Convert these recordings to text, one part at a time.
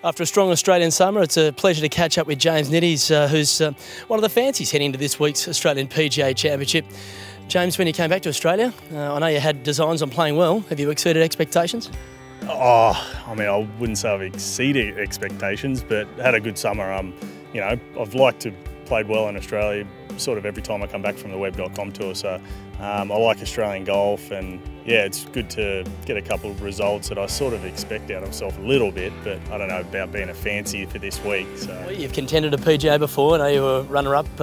After a strong Australian summer, it's a pleasure to catch up with James Nitties, who's one of the fancies heading into this week's Australian PGA Championship. James, when you came back to Australia, I know you had designs on playing well. Have you exceeded expectations? I mean, I wouldn't say I've exceeded expectations, but had a good summer. You know, I've liked to played well in Australia sort of every time I come back from the web.com tour. So I like Australian golf, and yeah, it's good to get a couple of results that I sort of expect out of myself a little bit, but I don't know about being a fancy for this week. So well, you've contended a PGA before. I know you were runner-up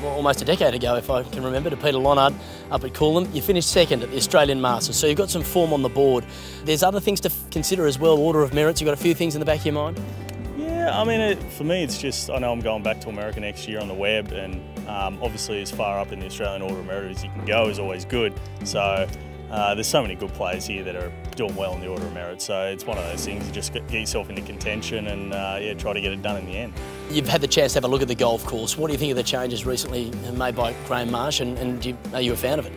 almost a decade ago, if I can remember, to Peter Lonard up at Coolum. You finished second at the Australian Masters, so you've got some form on the board. There's other things to consider as well, order of merits. You've got a few things in the back of your mind? Yeah, I mean, for me, it's just, I know I'm going back to America next year on the web, and obviously as far up in the Australian order of merit as you can go is always good. So there's so many good players here that are doing well in the order of merit. So it's one of those things, you just get yourself into contention and yeah, try to get it done in the end. You've had the chance to have a look at the golf course. What do you think of the changes recently made by Graham Marsh, and are you a fan of it?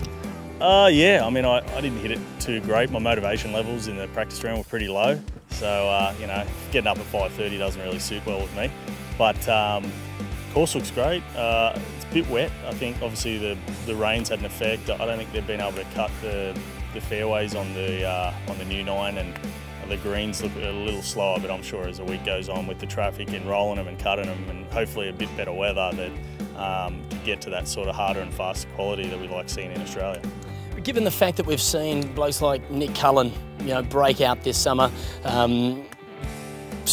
Yeah, I mean, I didn't hit it too great. My motivation levels in the practice round were pretty low. So, you know, getting up at 5:30 doesn't really suit well with me. But course looks great. It's a bit wet. I think obviously the rain's had an effect. I don't think they've been able to cut the fairways on the new 9, and the greens look a little slower, but I'm sure as the week goes on with the traffic and rolling them and cutting them, and hopefully a bit better weather, that to get to that sort of harder and faster quality that we like seeing in Australia. Given the fact that we've seen blokes like Nick Cullen, you know, break out this summer, some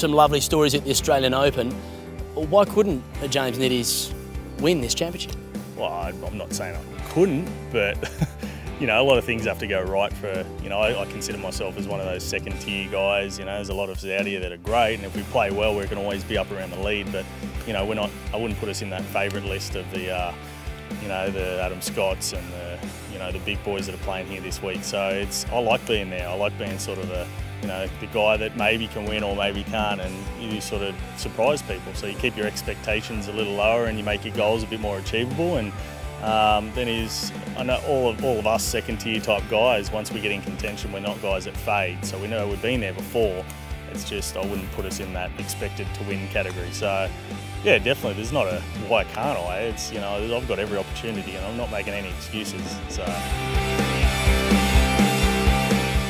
lovely stories at the Australian Open, why couldn't James Nitties win this championship? Well, I'm not saying I couldn't, but you know, a lot of things have to go right for, you know, I consider myself as one of those second tier guys. You know, there's a lot of us out here that are great, and if we play well, we can always be up around the lead, but you know, I wouldn't put us in that favourite list of the you know, the Adam Scotts and the big boys that are playing here this week. So I like being there. I like being sort of the guy that maybe can win or maybe can't, and you sort of surprise people. So you keep your expectations a little lower and you make your goals a bit more achievable. And then I know all of us second tier type guys, once we get in contention, we're not guys that fade. So we know we've been there before. It's just I wouldn't put us in that expected to win category. So yeah, definitely there's not a why can't I. It's, you know, I've got every opportunity and I'm not making any excuses. So.